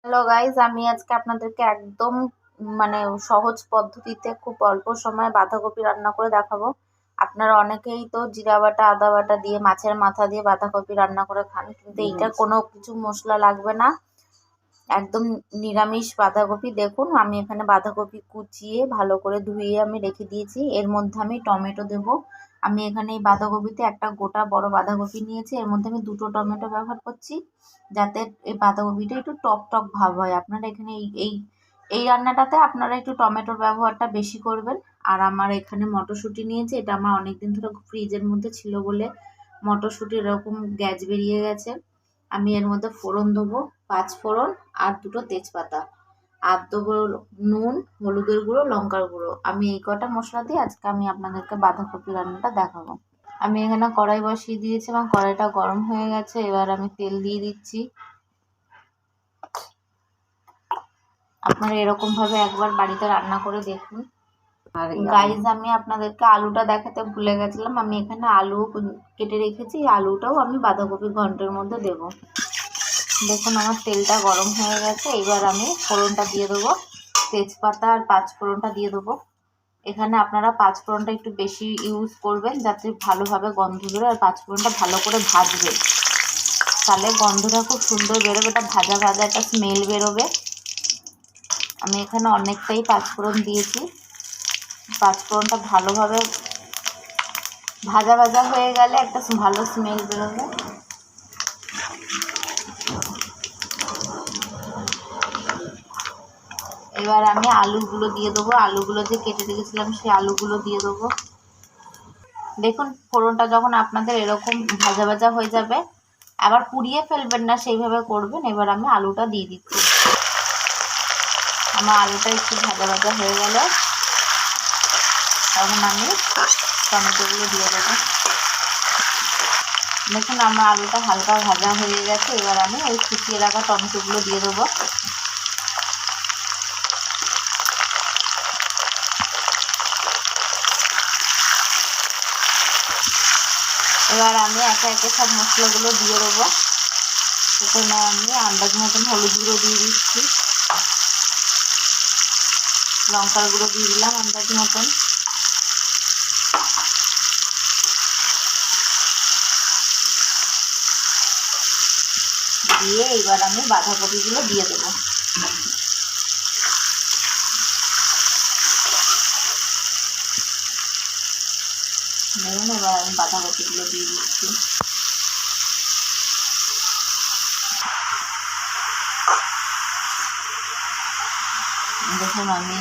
Hello guys, আমি আজকে আপনাদেরকে একদম মানে সহজ পদ্ধতিতে খুব অল্প সময়ে বাঁধাকপি রান্না করে দেখাবো। আপনারা অনেকেই তো জিরা বাটা আদা বাটা দিয়ে মাছের মাথা দিয়ে বাঁধাকপি রান্না করে খান, কিন্তু এইটা কোনো কিছু মশলা লাগবে না, একদম নিরামিষ বাঁধাকপি। দেখুন, আমি এখানে বাঁধাকপি কুচিয়ে ভালো করে ধুয়ে আমি রেখে দিয়েছি। এর মধ্যে আমি টমেটো দেব। আমি এখানে এই বাঁধাকপিতে একটা গোটা বড় বাঁধাকপি নিয়েছি, এর মধ্যে আমি দুটো টমেটো ব্যবহার করছি, যাতে এই বাঁধাকপিটা একটু টক টক ভাব হয়। আপনারা এখানে এই এই এই রান্নাটাতে আপনারা একটু টমেটোর ব্যবহারটা বেশি করবেন। আর আমার এখানে মটরশুঁটি নিয়েছি, এটা আমার অনেকদিন ধরে ফ্রিজের মধ্যে ছিল বলে মটরশুঁটি এরকম গ্যাজ বেরিয়ে গেছে। আমি এর মধ্যে ফোড়ন দেবো, 5 ফোড়ন আর দুটো তেজপাতা, আর দেবো নুন, হলুদের গুঁড়ো, লঙ্কার গুঁড়ো। আমি এই কটা মশলা দিয়ে আজকে আমি আপনাদেরকে বাঁধাকপি রান্নাটা দেখাবো। আমি এখানে কড়াই বসিয়ে দিয়েছি এবং কড়াইটা গরম হয়ে গেছে। এবার আমি তেল দিয়ে দিচ্ছি। আপনারা এরকম ভাবে একবার বাড়িতে রান্না করে দেখুন। আর গাইজ, আমি আপনাদেরকে আলুটা দেখাতে ভুলে গেছিলাম, আমি এখানে আলু কেটে রেখেছি, আলুটাও আমি বাঁধাকপি ঘন্টের মধ্যে দেব। দেখুন, আমার তেলটা গরম হয়ে গেছে। এবার আমি ফোড়নটা দিয়ে দেবো, তেজপাতা আর 5 ফোড়নটা দিয়ে দেবো। এখানে আপনারা 5 ফোড়নটা একটু বেশি ইউজ করবেন, যাতে ভালোভাবে গন্ধ বেরোয়, আর 5 ফোড়নটা ভালো করে ভাজবেন, তাহলে গন্ধটা খুব সুন্দর বেরোবে, এটা ভাজা ভাজা একটা স্মেল বেরোবে। আমি এখানে অনেকটাই 5 ফোড়ন দিয়েছি। 5 ফোড়নটা ভালোভাবে ভাজা ভাজা হয়ে গেলে একটা ভালো স্মেল বেরোবে। এবার আমি আলুগুলো দিয়ে দেবো, আলুগুলো যে কেটে রেখেছিলাম সেই আলুগুলো দিয়ে দেবো। দেখুন, ফোড়নটা যখন আপনাদের এরকম ভাজা ভাজা হয়ে যাবে, আবার পুড়িয়ে ফেলবেন না, সেইভাবে করবেন। এবার আমি আলুটা দিয়ে দিচ্ছি। আমার আলুটা একটু ভাজা ভাজা হয়ে গেল, তখন আমি টমেটোগুলো দিয়ে দেবো। দেখুন, আমার আলুটা হালকা ভাজা হয়ে গেছে। এবার আমি ওই শুকিয়ে রাখা টমেটোগুলো দিয়ে দেবো। এবার আমি একে একে সব মশলাগুলো দিয়ে দেবো। এখানে আমি আন্দাজ মতন হলুদ গুঁড়ো দিয়ে দিচ্ছি, লঙ্কার গুঁড়ো দিয়ে দিলাম আন্দাজ মতন। দিয়ে এবার আমি বাঁধাকপিগুলো দিয়ে দেবো। দেখুন, এবার আমি বাঁধাকপিগুলো দিয়ে দিচ্ছি। দেখুন, আমি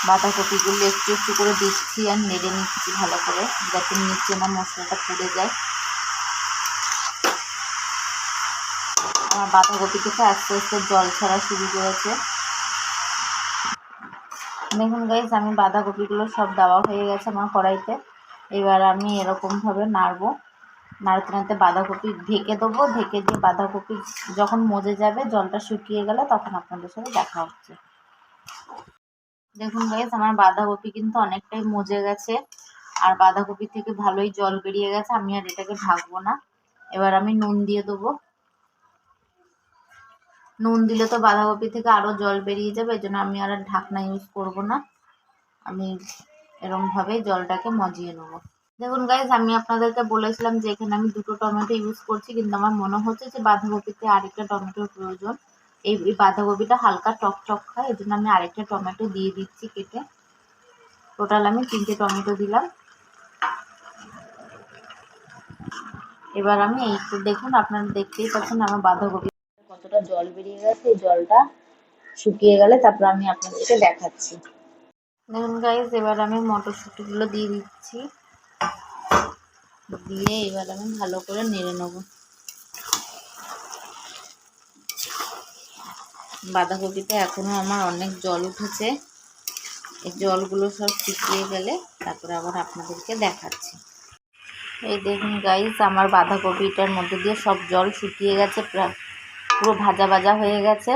বাঁধাকপিগুলো একটু একটু করে দিচ্ছি আর নেড়ে নিচ্ছি ভালো করে, যাতে নিচে না মশলাটা পুড়ে যায়। আমার বাঁধাকপি থেকে আস্তে আস্তে জল ছাড়া শুরু করেছে। দেখুন গাইস, আমি বাঁধাকপিগুলো সব দেওয়া হয়ে গেছে আমার কড়াইতে। এবার আমি এরকমভাবে নাড়বো, নাড়তে নাড়তে বাঁধাকপি ঢেকে দেবো। ঢেকে দিয়ে বাঁধাকপি যখন মজে যাবে, জলটা শুকিয়ে গেলে, তখন আপনাদের সাথে দেখা হচ্ছে। দেখুন গাইস, আমার বাঁধাকপি কিন্তু অনেকটাই মজে গেছে, আর বাঁধাকপি থেকে ভালোই জল বেরিয়ে গেছে। আমি আর এটাকে ঢাকবো না। এবার আমি নুন দিয়ে দেবো। নুন দিলে তো বাঁধাকপি থেকে আরও জল বেরিয়ে যাবে, এই জন্য আমি আর ঢাকনা ইউজ করব না। আমি এরকমভাবেই জলটাকে মজিয়ে নেব। দেখুন গাইজ, আমি আপনাদেরকে বলেছিলাম যে এখানে আমি দুটো টমেটো ইউজ করছি, কিন্তু আমার মনে হচ্ছে যে বাঁধাকপিতে আরেকটা টমেটোর প্রয়োজন। এই বাঁধাকপিটা হালকা টক টক খায়, এই জন্য আমি আরেকটা টমেটো দিয়ে দিচ্ছি কেটে। টোটাল আমি 3টে টমেটো দিলাম। এবার আমি এইটু, দেখুন আপনারা দেখতেই পাচ্ছেন আমার বাঁধাকপি কতটা জল বেরিয়ে গেছে। এই জলটা শুকিয়ে গেলে তারপর আমি আপনাদেরকে দেখাচ্ছি। দেখুন গাইজ, এবার আমি মটরশুঁটিগুলো দিয়ে দিচ্ছি, দিয়ে এবার আমি ভালো করে নেড়ে নেব। বাঁধাকপিতে এখনো আমার অনেক জল উঠেছে, এই জলগুলো সব শুকিয়ে গেলে তারপরে আবার আপনাদেরকে দেখাচ্ছি। এই দেখুন গাইজ, আমার বাঁধাকপিটার মধ্যে দিয়ে সব জল শুকিয়ে গেছে, প্রায় পুরো ভাজা ভাজা হয়ে গেছে।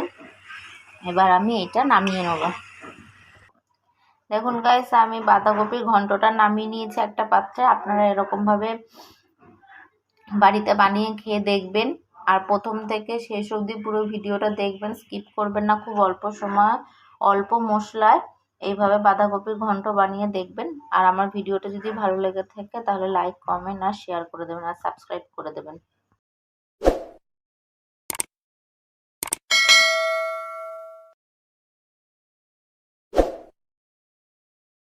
এবার আমি এটা নামিয়ে নেব। দেখুন গাইজ, আমি বাঁধাকপির ঘন্টটা নামিয়ে নিয়েছি একটা পাত্রে। আপনারা এরকমভাবে বাড়িতে বানিয়ে খেয়ে দেখবেন। আর প্রথম থেকে শেষ অবধি পুরো ভিডিওটা দেখবেন, স্কিপ করবেন না। খুব অল্প সময় অল্প মশলায় এইভাবে বাঁধাকপির ঘন্ট বানিয়ে দেখবেন। আর আমার ভিডিওটা যদি ভালো লেগে থাকে তাহলে লাইক, কমেন্ট আর শেয়ার করে দেবেন আর সাবস্ক্রাইব করে দেবেন।